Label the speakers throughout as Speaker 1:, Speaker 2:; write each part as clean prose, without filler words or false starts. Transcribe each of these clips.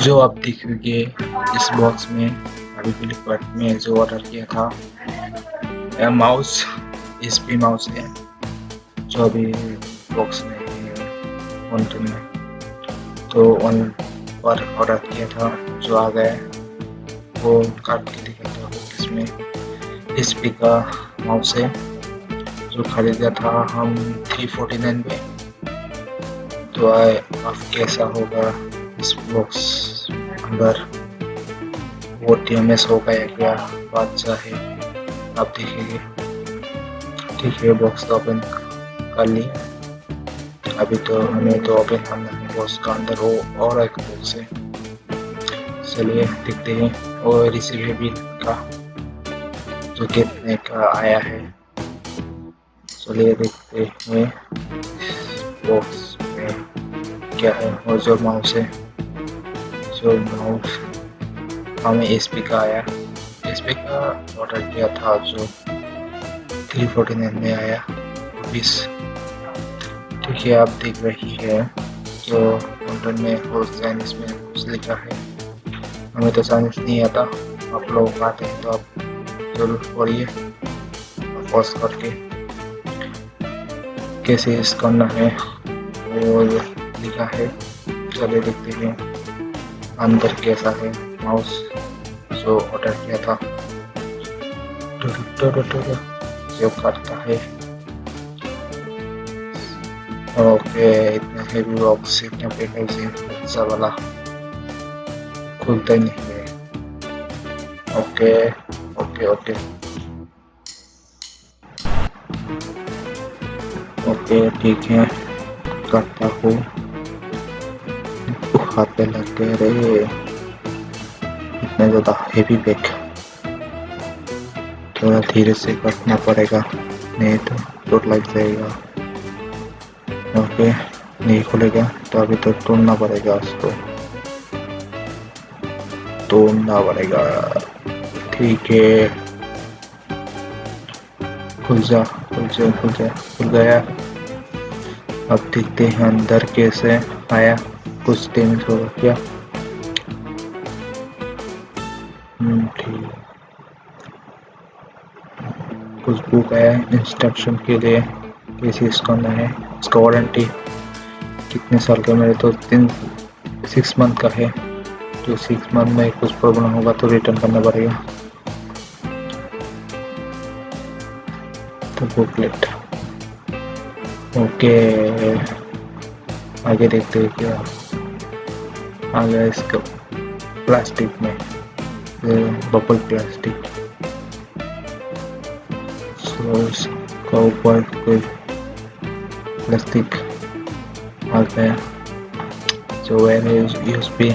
Speaker 1: जो आप देखोगे इस बॉक्स में अभी फ्लिपकार्ट में जो ऑर्डर किया था, यह माउस एचपी माउस है जो अभी बॉक्स में ऑनलाइन में तो ऑन पर ऑर्डर किया था, जो आ गया वो काट के दिखाता हूँ। इसमें एचपी का माउस है जो खरीदा था हम 349 में। तो अब कैसा होगा इस बॉक्स अंदर, वो टीएमएस होगा या क्या बादशाह है, आप देखेंगे। ठीक है, बॉक्स तो ओपन कर लिया। अभी तो हमें तो ओपन करना है बॉक्स का अंदर हो और एक बॉक्स है। चलिए देखते हैं और रिसीव बिल का जो कितने का आया है। चलिए देखते हैं बॉक्स में क्या है। और जो माउस है, जो माउस हमें एचपी का आया, एचपी का ऑर्डर किया था जो 349 में आया 20। ठीक है, आप देख रही है जो ऑर्डर में और चाइनीज में कुछ लिखा है। हमें तो चाइनीज नहीं आता, आप लोग आते हैं तो आप जरूर पढ़िए पॉज करके कैसे यूज करना है और लिखा है। चलिए देखते हैं अंदर कैसा है माउस जो ऑर्डर किया था। जो करता है ओके, इतना हेवी बॉक्स, इतना पैकेज है, अच्छा वाला खुलता ही नहीं है। ओके ओके ओके ओके ठीक है, करता हूँ। हाथ पे लग गए रे, इतना ज़्यादा हेवी बैग, थोड़ा धीरे से करना पड़ेगा नहीं तो चोट लग जाएगा। ओके, नहीं खुलेगा तो अभी तो तोड़ना पड़ेगा, उसको तोड़ना पड़ेगा। ठीक है, खुल जा खुल जा खुल जा, खुल गया। अब देखते हैं अंदर कैसे आया, कुछ डैमेज होगा क्या। ठीक, कुछ बुक आया इंस्ट्रक्शन के लिए कैसे यूज करना है। इसका वारंटी कितने साल का, मेरे तो 6 मंथ का है। तो 6 मंथ में कुछ प्रॉब्लम होगा तो रिटर्न करना पड़ेगा। तो बुकलेट ओके, आगे देखते हैं क्या आ गया इसका। प्लास्टिक में बबल प्लास्टिक, इसका ऊपर कोई प्लास्टिक आ गया। जो है यूएसबी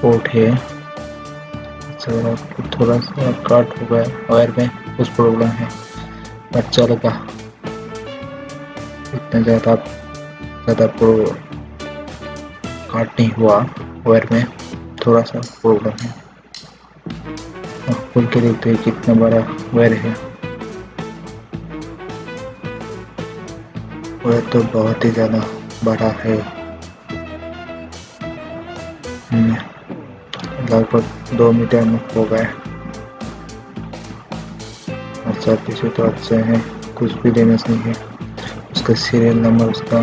Speaker 1: पोर्ट है, थोड़ा सा काट हो गया, वायर में कुछ प्रॉब्लम है। अच्छा लगा, इतना ज़्यादा काट नहीं हुआ, वायर में थोड़ा सा प्रॉब्लम है। खोल के देखते हैं कितना बड़ा वायर है। वायर तो बहुत ही ज़्यादा बड़ा है, लगभग 2 मीटर में हो गया। अच्छा, पीछे तो अच्छे हैं, कुछ भी डैमेज नहीं है। उसका सीरियल नंबर, उसका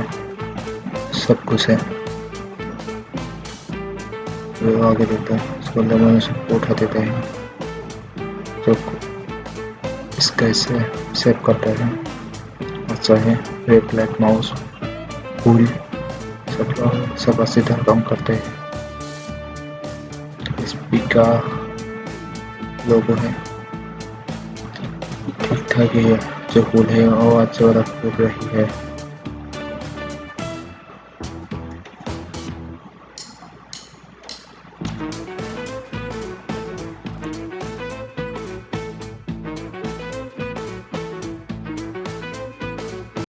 Speaker 1: सब कुछ है। तो आगे देता है, उसको लेमन से उठा देते हैं, जो इसका इसे सेव करता है। अच्छा है, रेड ब्लैक माउस फुल सब अच्छी तरह काम करते हैं। एचपी का लोगो है, ठीक ठाक ही है। जो फूल है वो अच्छा वाला फूल रही है।